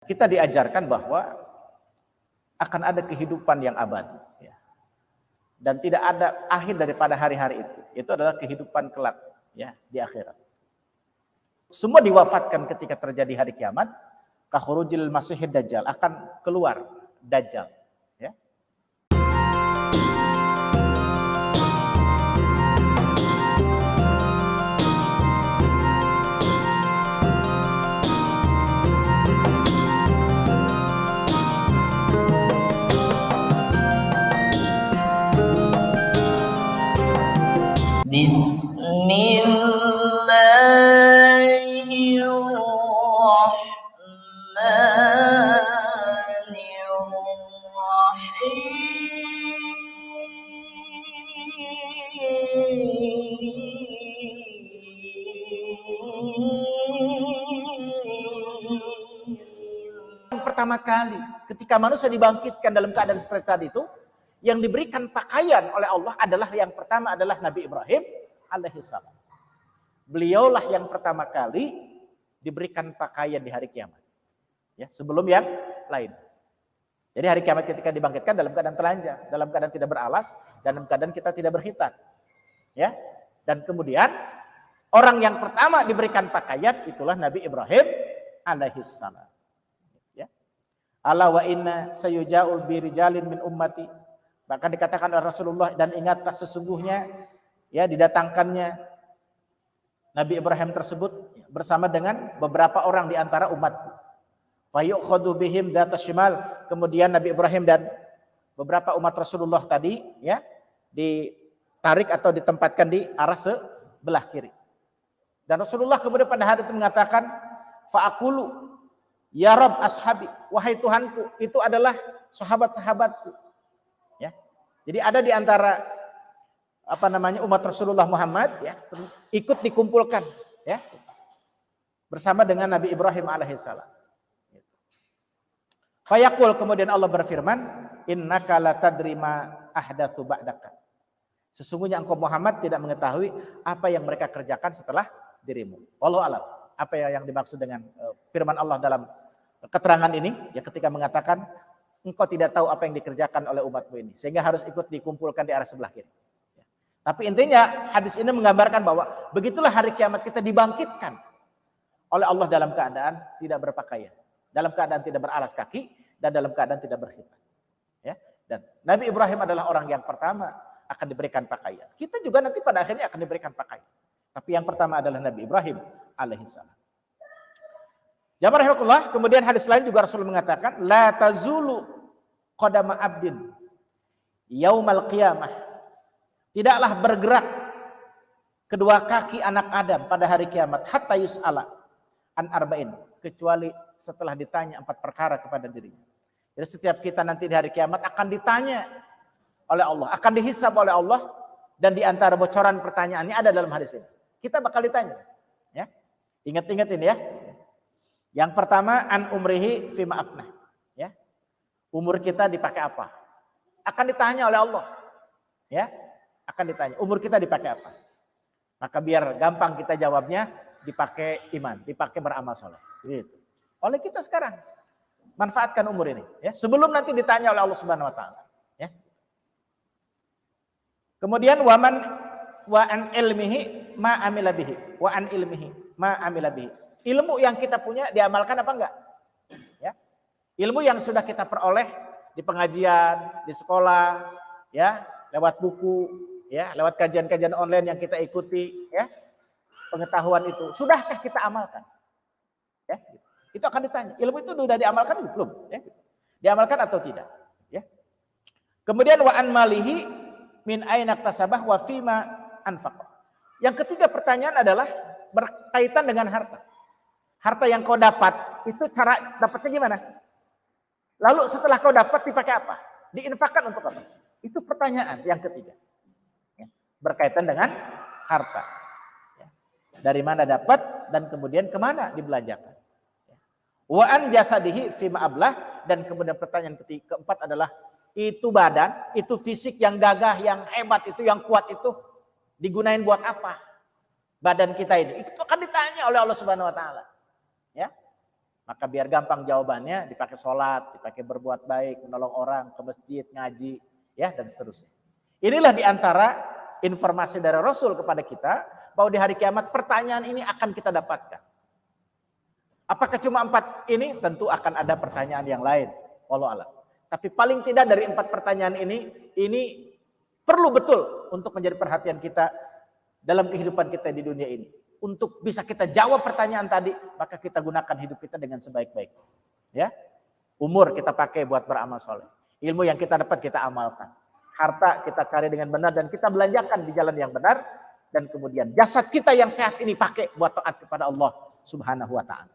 Kita diajarkan bahwa akan ada kehidupan yang abadi, ya. Dan tidak ada akhir daripada hari-hari itu. Itu adalah kehidupan kelak, ya, di akhirat. Semua diwafatkan ketika terjadi hari kiamat. Kahurujil masihid dajjal, akan keluar dajjal, ya. Pertama kali ketika manusia dibangkitkan dalam keadaan seperti tadi itu, yang diberikan pakaian oleh Allah adalah yang pertama adalah Nabi Ibrahim alaihissalam. Beliaulah yang pertama kali diberikan pakaian di hari kiamat, ya, sebelum yang lain. Jadi hari kiamat ketika dibangkitkan dalam keadaan telanjang, dalam keadaan tidak beralas, dalam keadaan kita tidak berkhitan, ya. Dan kemudian orang yang pertama diberikan pakaian itulah Nabi Ibrahim alaihissalam. Ala wa inna sayuja'ul birijalin min ummati. Bahkan dikatakan oleh Rasulullah, dan ingatlah sesungguhnya, ya, didatangkannya Nabi Ibrahim tersebut bersama dengan beberapa orang di antara umatku. Fa yu'khadhu bihim dzata shimal. Kemudian Nabi Ibrahim dan beberapa umat Rasulullah tadi, ya, ditarik atau ditempatkan di arah sebelah kiri. Dan Rasulullah kemudian pada hari itu mengatakan, fa aqulu ya Rabb ashabi, wahai Tuhanku, itu adalah sahabat-sahabatku. Ya. Jadi ada di antara umat Rasulullah Muhammad, ya, ikut dikumpulkan, ya, bersama dengan Nabi Ibrahim alaihissalam. Fayaqul, kemudian Allah berfirman, innaka latadri ma ahdatsu ba'daka. Sesungguhnya engkau Muhammad tidak mengetahui apa yang mereka kerjakan setelah dirimu. Wallahu a'lam. Apa yang dimaksud dengan firman Allah dalam keterangan ini, ya, ketika mengatakan engkau tidak tahu apa yang dikerjakan oleh umatmu ini, sehingga harus ikut dikumpulkan di arah sebelah kiri. Ya. Tapi intinya hadis ini menggambarkan bahwa begitulah hari kiamat kita dibangkitkan oleh Allah dalam keadaan tidak berpakaian, dalam keadaan tidak beralas kaki, dan dalam keadaan tidak berkhitan. Ya. Dan Nabi Ibrahim adalah orang yang pertama akan diberikan pakaian. Kita juga nanti pada akhirnya akan diberikan pakaian. Tapi yang pertama adalah Nabi Ibrahim alaihissalam. Jamaah rahimakumullah, kemudian hadis lain juga Rasul mengatakan, la tazulu qadama abdin yaumal qiyamah. Tidaklah bergerak kedua kaki anak Adam pada hari kiamat hatta yus'ala an arba'in, kecuali setelah ditanya 4 perkara kepada dirinya. Jadi setiap kita nanti di hari kiamat akan ditanya oleh Allah, akan dihisab oleh Allah, dan di antara bocoran pertanyaannya ada dalam hadis ini. Kita bakal ditanya, ya. Ingat-ingat ini, ya. Yang pertama, an umrihi fima afnah, ya. Umur kita dipakai apa? Akan ditanya oleh Allah, ya. Akan ditanya, umur kita dipakai apa? Maka biar gampang kita jawabnya, dipakai iman, dipakai beramal saleh. Gitu. Oleh kita sekarang manfaatkan umur ini, ya. Sebelum nanti ditanya oleh Allah Subhanahu wa taala, ya. Kemudian wa an ilmihi ma amila bihi, wa an ilmihi ma amila bihi. Ilmu yang kita punya diamalkan apa enggak? Ya. Ilmu yang sudah kita peroleh di pengajian, di sekolah, ya, lewat buku, ya, lewat kajian-kajian online yang kita ikuti, ya. Pengetahuan itu sudahkah kita amalkan? Ya, itu akan ditanya. Ilmu itu sudah diamalkan belum? Ya. Diamalkan atau tidak? Ya. Kemudian wa an malihi min aina iktasabah wa fima anfaq. Yang ketiga pertanyaan adalah berkaitan dengan harta. Harta yang kau dapat, itu cara dapatnya gimana? Lalu setelah kau dapat dipakai apa? Diinfakkan untuk apa? Itu pertanyaan yang ketiga. Ya. Berkaitan dengan harta. Ya. Dari mana dapat dan kemudian kemana dibelanjakan. Ya. Wa an jasadihi fima ablah, dan kemudian pertanyaan keempat adalah itu badan, itu fisik yang gagah, yang hebat itu, yang kuat itu digunain buat apa? Badan kita ini. Itu akan ditanya oleh Allah Subhanahu wa taala. Ya. Maka biar gampang jawabannya, dipakai sholat, dipakai berbuat baik, menolong orang, ke masjid, ngaji, ya, dan seterusnya. Inilah diantara informasi dari Rasul kepada kita, bahwa di hari kiamat pertanyaan ini akan kita dapatkan. Apakah cuma 4 ini? Tentu akan ada pertanyaan yang lain. Wallahu a'lam. Tapi paling tidak dari 4 pertanyaan ini perlu betul untuk menjadi perhatian kita dalam kehidupan kita di dunia ini. Untuk bisa kita jawab pertanyaan tadi, maka kita gunakan hidup kita dengan sebaik-baik. Ya, umur kita pakai buat beramal soleh. Ilmu yang kita dapat kita amalkan. Harta kita cari dengan benar dan kita belanjakan di jalan yang benar. Dan kemudian jasad kita yang sehat ini pakai buat taat kepada Allah Subhanahu wa ta'ala.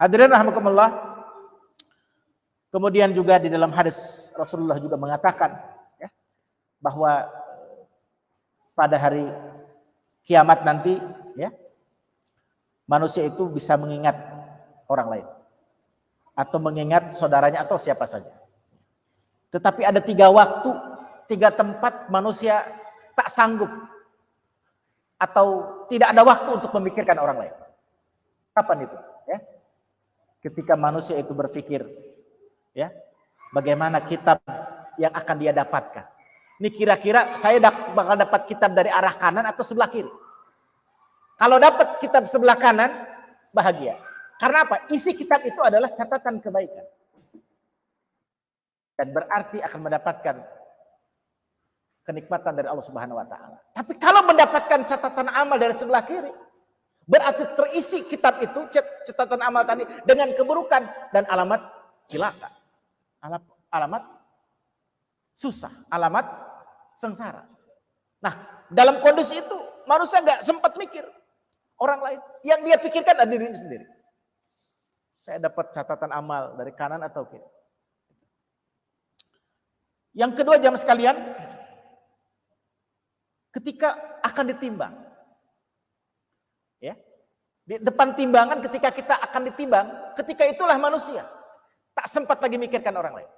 Hadirin rahimakumullah. Kemudian juga di dalam hadis Rasulullah juga mengatakan, ya, bahwa pada hari kiamat nanti, ya, manusia itu bisa mengingat orang lain atau mengingat saudaranya atau siapa saja. Tetapi ada 3 waktu, 3 tempat manusia tak sanggup atau tidak ada waktu untuk memikirkan orang lain. Kapan itu? Ya, ketika manusia itu berpikir, ya, bagaimana kitab yang akan dia dapatkan. Ini kira-kira saya bakal dapat kitab dari arah kanan atau sebelah kiri. Kalau dapat kitab sebelah kanan, bahagia. Karena apa? Isi kitab itu adalah catatan kebaikan. Dan berarti akan mendapatkan kenikmatan dari Allah Subhanahu wa ta'ala. Tapi kalau mendapatkan catatan amal dari sebelah kiri, berarti terisi kitab itu, catatan amal tadi, dengan keburukan dan alamat cilaka. Alamat susah, alamat sengsara. Nah, dalam kondisi itu manusia nggak sempat mikir orang lain. Yang dia pikirkan adalah dirinya sendiri. Saya dapat catatan amal dari kanan atau kiri. Yang kedua, jamaah sekalian, ketika akan ditimbang, ya, di depan timbangan ketika kita akan ditimbang, ketika itulah manusia tak sempat lagi mikirkan orang lain.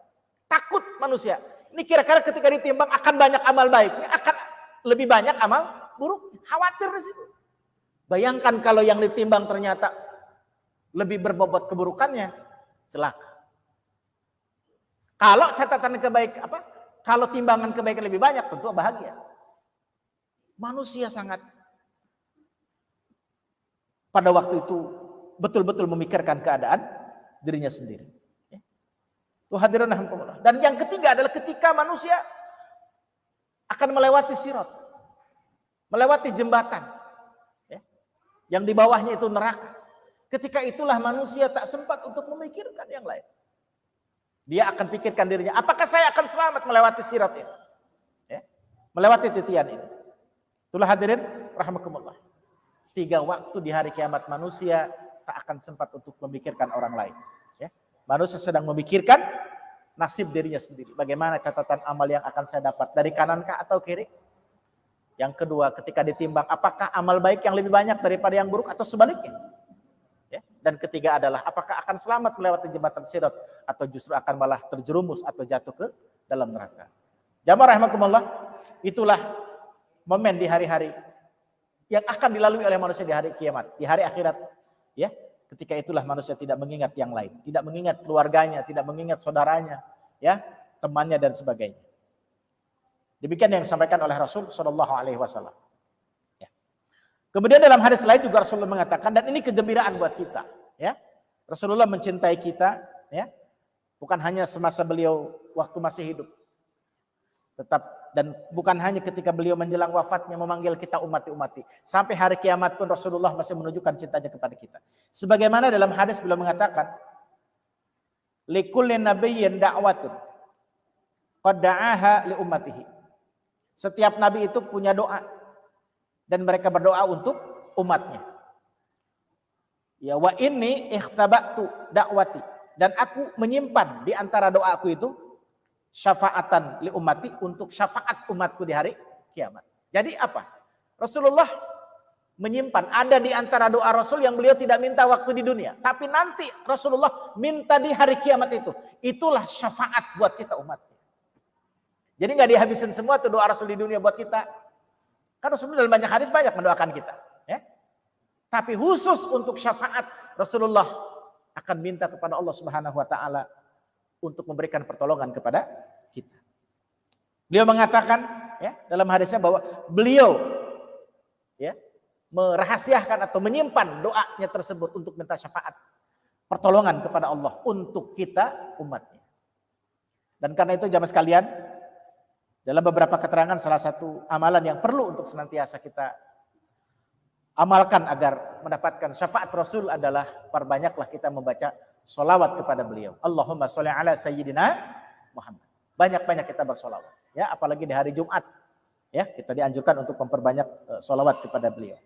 Takut manusia. Ini kira-kira ketika ditimbang akan banyak amal baik, akan lebih banyak amal buruk. Khawatir di situ. Bayangkan kalau yang ditimbang ternyata lebih berbobot keburukannya, celaka. Kalau catatan kebaikan kalau timbangan kebaikan lebih banyak, tentu bahagia. Manusia sangat pada waktu itu betul-betul memikirkan keadaan dirinya sendiri. Hadirin rahimakumullah. Dan yang ketiga adalah ketika manusia akan melewati sirat, melewati jembatan, ya, yang di bawahnya itu neraka. Ketika itulah manusia tak sempat untuk memikirkan yang lain. Dia akan pikirkan dirinya, apakah saya akan selamat melewati sirat ini, ya, melewati titian ini. Itulah hadirin rahimakumullah. 3 waktu di hari kiamat manusia tak akan sempat untuk memikirkan orang lain. Ya. Manusia sedang memikirkan nasib dirinya sendiri. Bagaimana catatan amal yang akan saya dapat, dari kanankah atau kiri? Yang kedua, ketika ditimbang, apakah amal baik yang lebih banyak daripada yang buruk atau sebaliknya? Ya. Dan ketiga adalah, apakah akan selamat melewati jembatan sirat atau justru akan malah terjerumus atau jatuh ke dalam neraka. Jamaah rahimakumullah, itulah momen di hari-hari yang akan dilalui oleh manusia di hari kiamat, di hari akhirat. Ya, ketika itulah manusia tidak mengingat yang lain, tidak mengingat keluarganya, tidak mengingat saudaranya, ya, temannya dan sebagainya. Demikian yang disampaikan oleh Rasul Shallallahu Alaihi Wasallam. Ya. Kemudian dalam hadis lain juga Rasulullah mengatakan, dan ini kegembiraan buat kita, ya. Rasulullah mencintai kita, ya, bukan hanya semasa beliau waktu masih hidup, dan bukan hanya ketika beliau menjelang wafatnya memanggil kita umati-umati. Sampai hari kiamat pun Rasulullah masih menunjukkan cintanya kepada kita. Sebagaimana dalam hadis beliau mengatakan, likulli nabiyyin da'watun qad da'aha li ummatihi. Setiap nabi itu punya doa dan mereka berdoa untuk umatnya. Ya, wa inni ikhtaba'tu da'wati, dan aku menyimpan di antara doaku itu syafaatan li ummati, untuk syafaat umatku di hari kiamat. Jadi apa? Rasulullah menyimpan, ada di antara doa Rasul yang beliau tidak minta waktu di dunia, tapi nanti Rasulullah minta di hari kiamat itu. Itulah syafaat buat kita umatnya. Jadi nggak dihabisin semua tuh doa Rasul di dunia buat kita. Kan Rasulullah dalam banyak hadis banyak mendoakan kita, ya. Tapi khusus untuk syafaat Rasulullah akan minta kepada Allah Subhanahu wa taala untuk memberikan pertolongan kepada kita. Beliau mengatakan ya dalam hadisnya bahwa beliau ya merahasiakan atau menyimpan doanya tersebut untuk minta syafaat pertolongan kepada Allah untuk kita umatnya. Dan karena itu jamaah sekalian, dalam beberapa keterangan salah satu amalan yang perlu untuk senantiasa kita amalkan agar mendapatkan syafaat Rasul adalah perbanyaklah kita membaca sholawat kepada beliau. Allahumma sholli ala sayyidina Muhammad. Banyak-banyak kita bersolawat. Ya, apalagi di hari Jumat. Ya, kita dianjurkan untuk memperbanyak sholawat kepada beliau.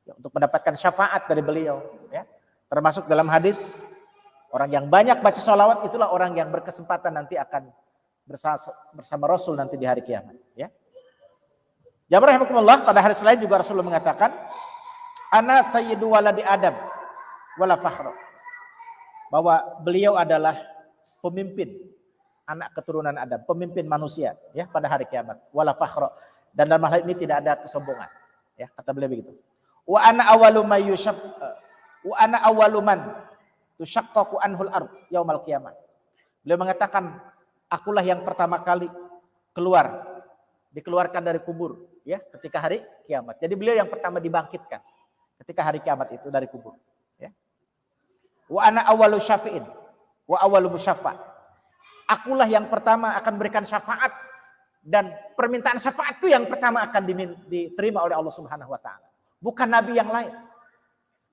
Ya, untuk mendapatkan syafaat dari beliau. Ya, termasuk dalam hadis, orang yang banyak baca sholawat itulah orang yang berkesempatan nanti akan bersama Rasul nanti di hari kiamat. Ya. Jamaah rahimakumullah, pada hari selain juga Rasulullah mengatakan, ana sayyidu waladi Adam wala fakhra. Bahwa beliau adalah pemimpin anak keturunan Adam, pemimpin manusia ya pada hari kiamat, wala fakhra, dan dalam hal ini tidak ada kesombongan ya, kata beliau begitu. Wa ana awwalu may yushaf wa ana awwalu man tushaqqaqu anhul ard yaumal qiyamah. Beliau mengatakan, akulah yang pertama kali dikeluarkan dari kubur ya ketika hari kiamat. Jadi beliau yang pertama dibangkitkan ketika hari kiamat itu dari kubur ya. Wa ana awwalu syafi'in wa awwalu musyaffa. Akulah yang pertama akan berikan syafaat, dan permintaan syafaat itu yang pertama akan diterima oleh Allah Subhanahu wa taala. Bukan nabi yang lain.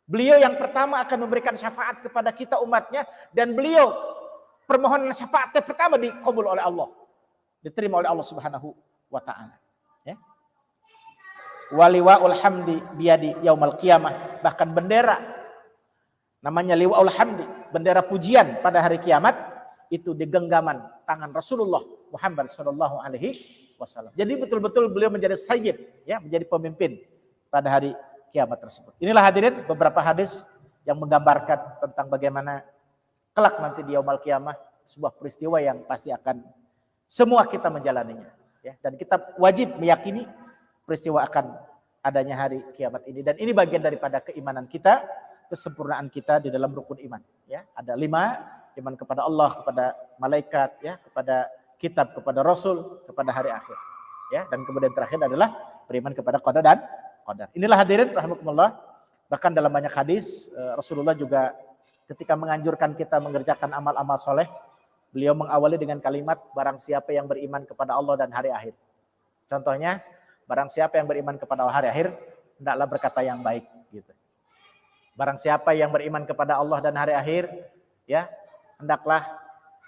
Beliau yang pertama akan memberikan syafaat kepada kita umatnya, dan beliau permohonan syafaatnya pertama dikabul oleh Allah. Diterima oleh Allah Subhanahu wa taala. Ya. Waliwaul hamdi biyadi yaumal qiyamah. Bahkan bendera namanya liwaul hamdi, bendera pujian pada hari kiamat, itu di genggaman tangan Rasulullah Muhammad sallallahu alaihi wasallam. Jadi betul-betul beliau menjadi sayyid ya, menjadi pemimpin pada hari kiamat tersebut. Inilah hadirin beberapa hadis yang menggambarkan tentang bagaimana kelak nanti di yaumul qiyamah, sebuah peristiwa yang pasti akan semua kita menjalaninya ya, dan kita wajib meyakini peristiwa akan adanya hari kiamat ini, dan ini bagian daripada keimanan kita, kesempurnaan kita di dalam rukun iman ya. Ada 5: iman kepada Allah, kepada malaikat, ya, kepada kitab, kepada Rasul, kepada hari akhir. Ya, dan kemudian terakhir adalah beriman kepada qada dan qadar. Inilah hadirin rahimakumullah. Bahkan dalam banyak hadis Rasulullah juga ketika menganjurkan kita mengerjakan amal-amal soleh, beliau mengawali dengan kalimat barang siapa yang beriman kepada Allah dan hari akhir. Contohnya, barang siapa yang beriman kepada Allah hari akhir, hendaklah berkata yang baik. Gitu. Barang siapa yang beriman kepada Allah dan hari akhir, ya, hendaklah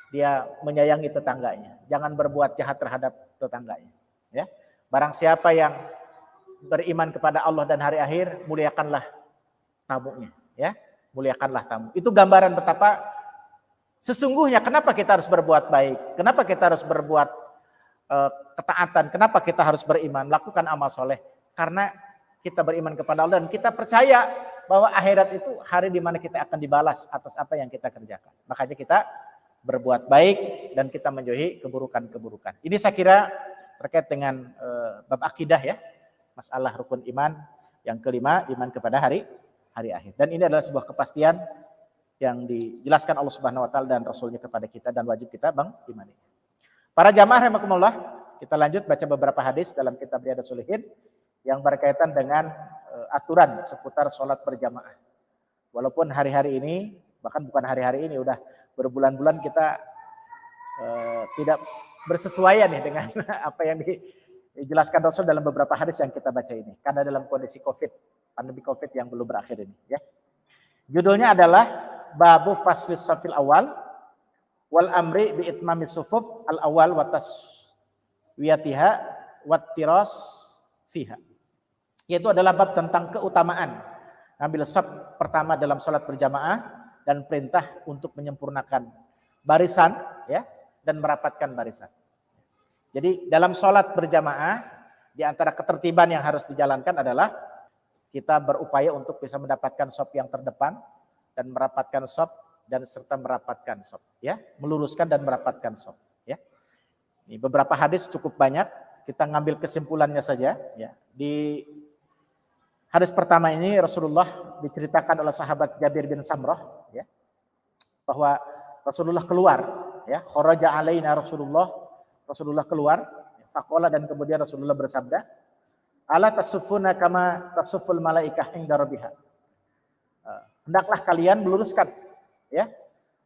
dia menyayangi tetangganya. Jangan berbuat jahat terhadap tetangganya. Ya. Barang siapa yang beriman kepada Allah dan hari akhir, muliakanlah tamunya. Ya. Muliakanlah tamu. Itu gambaran betapa sesungguhnya kenapa kita harus berbuat baik. Kenapa kita harus berbuat ketaatan. Kenapa kita harus beriman. Melakukan amal soleh. Karena kita beriman kepada Allah dan kita percaya bahwa akhirat itu hari di mana kita akan dibalas atas apa yang kita kerjakan. Makanya kita berbuat baik dan kita menjauhi keburukan-keburukan. Ini saya kira terkait dengan bab akidah ya, masalah rukun iman. Yang kelima, iman kepada hari akhir. Dan ini adalah sebuah kepastian yang dijelaskan Allah Subhanahu wa taala dan Rasulnya kepada kita, dan wajib kita mengimani. Para jamaah rahimakumullah, kita lanjut baca beberapa hadis dalam kitab Riyadhus Shalihin yang berkaitan dengan aturan seputar sholat berjamaah. Walaupun hari-hari ini, bahkan bukan hari-hari ini, udah berbulan-bulan kita tidak bersesuaian nih dengan apa yang dijelaskan Rasul dalam beberapa hadis yang kita baca ini. Karena dalam kondisi COVID, pandemi COVID yang belum berakhir ini. Ya. Judulnya adalah Babu Faslis Safil Awal wal Amri bi Itmamit Sufuf al Awal wa Taswiyatiha wa Tiras Fiha. Yaitu adalah bab tentang keutamaan ngambil saf pertama dalam salat berjamaah dan perintah untuk menyempurnakan barisan ya dan merapatkan barisan. Jadi dalam salat berjamaah di antara ketertiban yang harus dijalankan adalah kita berupaya untuk bisa mendapatkan saf yang terdepan dan merapatkan saf dan serta merapatkan saf ya, meluruskan dan merapatkan saf ya. Ini beberapa hadis cukup banyak, kita ngambil kesimpulannya saja ya. Di hadis pertama ini Rasulullah diceritakan oleh sahabat Jabir bin Samrah ya. bahwa Rasulullah keluar, ya, kharaja alaina Rasulullah keluar, faqala, dan kemudian Rasulullah bersabda, ala tasufuna kama tasuful malaikah inda rabbiha. Hendaklah kalian meluruskan, ya,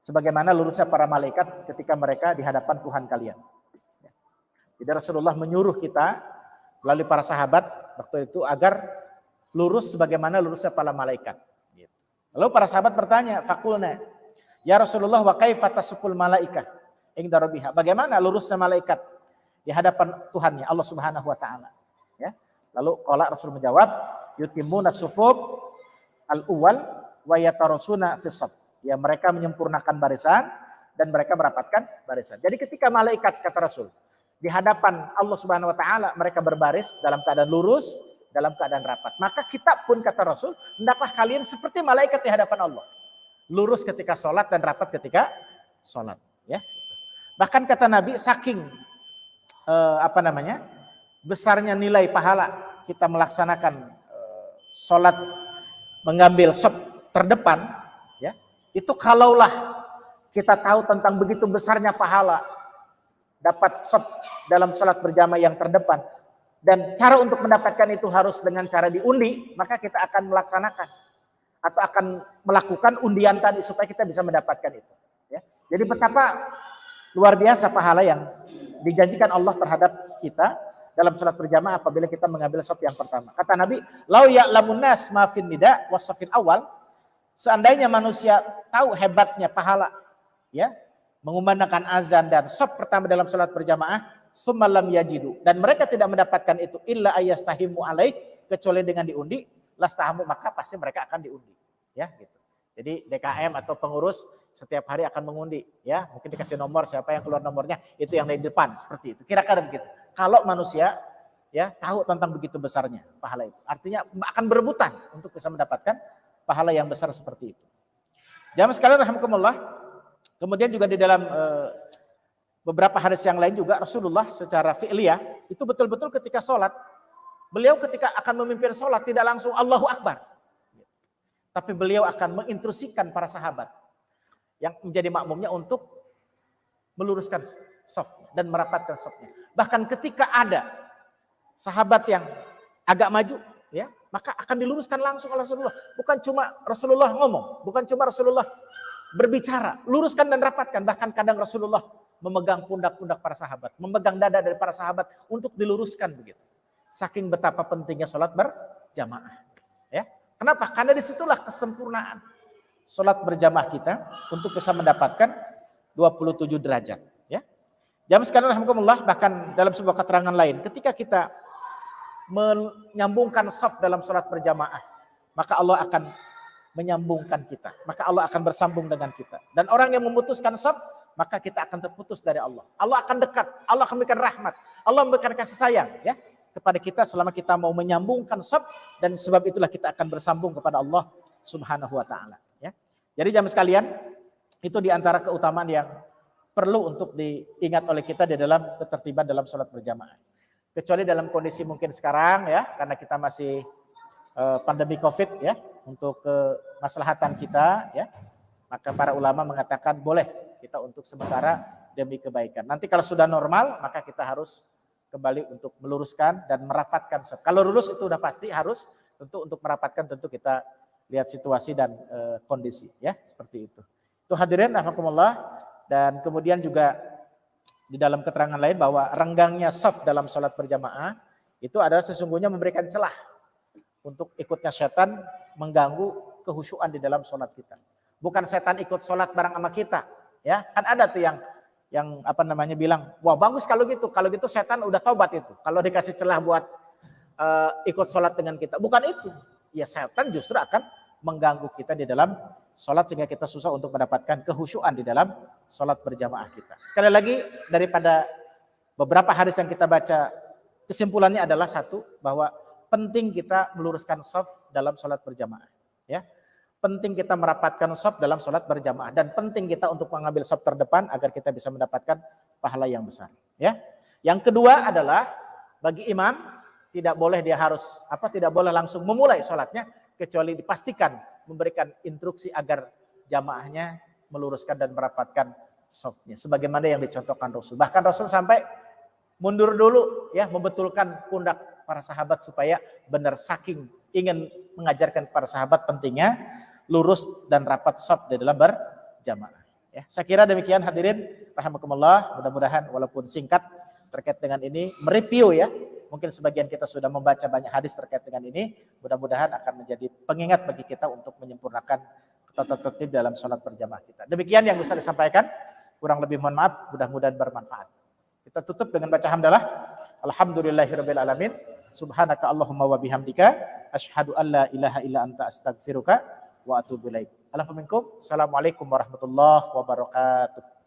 sebagaimana lurusnya para malaikat ketika mereka di hadapan Tuhan kalian. Jadi Rasulullah menyuruh kita melalui para sahabat waktu itu agar lurus sebagaimana lurusnya para malaikat. Lalu para sahabat bertanya, fakulna, ya Rasulullah, wa kaifa tasuful malaikah inda rabbiha. Bagaimana lurusnya malaikat di hadapan Tuhannya, Allah Subhanahu wa taala, ya. Lalu qala, Rasul menjawab, yutimuna sufuf al-awwal wa yatarasuna fis saf. Ya, mereka menyempurnakan barisan dan mereka merapatkan barisan. Jadi ketika malaikat, kata Rasul, di hadapan Allah Subhanahu wa taala mereka berbaris dalam keadaan lurus, dalam keadaan rapat. Maka kita pun, kata Rasul, hendaklah kalian seperti malaikat di hadapan Allah. Lurus ketika sholat dan rapat ketika sholat. Ya. Bahkan kata Nabi, saking besarnya nilai pahala kita melaksanakan sholat mengambil saf terdepan, ya, itu kalaulah kita tahu tentang begitu besarnya pahala dapat saf dalam sholat berjamaah yang terdepan, dan cara untuk mendapatkan itu harus dengan cara diundi, maka kita akan melaksanakan atau akan melakukan undian tadi supaya kita bisa mendapatkan itu. Ya. Jadi betapa luar biasa pahala yang dijanjikan Allah terhadap kita dalam sholat berjamaah apabila kita mengambil shaf yang pertama. Kata Nabi, lau ya'lamun nas ma fin nida was shafil awal, seandainya manusia tahu hebatnya pahala, ya, mengumandangkan azan dan shaf pertama dalam sholat berjamaah, summalam yajidu, dan mereka tidak mendapatkan itu illa ayastahimu alaik, kecuali dengan diundi, lastahamu, maka pasti mereka akan diundi, ya, gitu. Jadi DKM atau pengurus setiap hari akan mengundi, ya, mungkin dikasih nomor, siapa yang keluar nomornya itu yang di depan, seperti itu. Kira-kira begitu. Kalau manusia, ya, tahu tentang begitu besarnya pahala itu, artinya akan berebutan untuk bisa mendapatkan pahala yang besar seperti itu. Jamaah sekalian rahimakumullah, kemudian juga di dalam beberapa hadis yang lain juga Rasulullah secara fi'liyah itu betul-betul ketika sholat, beliau ketika akan memimpin sholat tidak langsung Allahu Akbar, tapi beliau akan menginstruksikan para sahabat yang menjadi makmumnya untuk meluruskan shaf dan merapatkan shafnya. Bahkan ketika ada sahabat yang agak maju, ya, maka akan diluruskan langsung oleh Rasulullah. Bukan cuma Rasulullah ngomong, bukan cuma Rasulullah berbicara, luruskan dan rapatkan. Bahkan kadang Rasulullah memegang pundak-pundak para sahabat, memegang dada dari para sahabat untuk diluruskan begitu. Saking betapa pentingnya sholat berjamaah. Ya, kenapa? Karena disitulah kesempurnaan sholat berjamaah kita untuk bisa mendapatkan 27 derajat. Ya, jamaah sekalian rahimakumullah, bahkan dalam sebuah keterangan lain, ketika kita menyambungkan shaf dalam sholat berjamaah, maka Allah akan menyambungkan kita, maka Allah akan bersambung dengan kita. Dan orang yang memutuskan shaf, maka kita akan terputus dari Allah. Allah akan dekat, Allah akan memberikan rahmat, Allah memberikan kasih sayang, ya, kepada kita selama kita mau menyambungkan shaf, dan sebab itulah kita akan bersambung kepada Allah Subhanahu wa taala, ya. Jadi jamaah sekalian, itu diantara keutamaan yang perlu untuk diingat oleh kita di dalam ketertiban dalam sholat berjamaah. Kecuali dalam kondisi mungkin sekarang, ya, karena kita masih pandemi COVID, ya, untuk kemaslahatan kita, ya, maka para ulama mengatakan boleh kita untuk sementara demi kebaikan. Nanti kalau sudah normal, maka kita harus kembali untuk meluruskan dan merapatkan shaf. Kalau lurus itu udah pasti harus, tentu untuk merapatkan tentu kita lihat situasi dan kondisi, ya, seperti itu. Itu hadirin rahimakumullah. Dan kemudian juga di dalam keterangan lain bahwa renggangnya shaf dalam sholat berjamaah itu adalah sesungguhnya memberikan celah untuk ikutnya setan mengganggu kehusyuan di dalam sholat kita. Bukan setan ikut sholat bareng sama kita, ya, kan ada tuh yang bilang, wah bagus kalau gitu setan udah taubat itu, kalau dikasih celah buat ikut sholat dengan kita. Bukan itu, ya, setan justru akan mengganggu kita di dalam sholat sehingga kita susah untuk mendapatkan kehusyuan di dalam sholat berjamaah kita. Sekali lagi, daripada beberapa hadis yang kita baca, kesimpulannya adalah satu, bahwa penting kita meluruskan shaf dalam sholat berjamaah, ya. Penting kita merapatkan shaf dalam sholat berjamaah, dan penting kita untuk mengambil shaf terdepan agar kita bisa mendapatkan pahala yang besar, ya. Yang kedua adalah bagi imam tidak boleh tidak boleh langsung memulai sholatnya kecuali dipastikan memberikan instruksi agar jamaahnya meluruskan dan merapatkan safnya sebagaimana yang dicontohkan Rasul. Bahkan Rasul sampai mundur dulu ya, membetulkan pundak para sahabat supaya benar, saking ingin mengajarkan para sahabat pentingnya lurus dan rapat saf di dalam berjamaah. Ya, saya kira demikian hadirin rahimakumullah, mudah-mudahan walaupun singkat terkait dengan ini mereview ya. Mungkin sebagian kita sudah membaca banyak hadis terkait dengan ini, mudah-mudahan akan menjadi pengingat bagi kita untuk menyempurnakan tata tertib dalam sholat berjamaah kita. Demikian yang bisa disampaikan, kurang lebih mohon maaf, mudah-mudahan bermanfaat. Kita tutup dengan baca hamdalah. Alhamdulillahirabbil alamin. Subhanaka Allahumma wa bihamdika asyhadu an la ilaha illa anta astaghfiruka wa atubu ilaik. Assalamualaikum warahmatullahi wabarakatuh.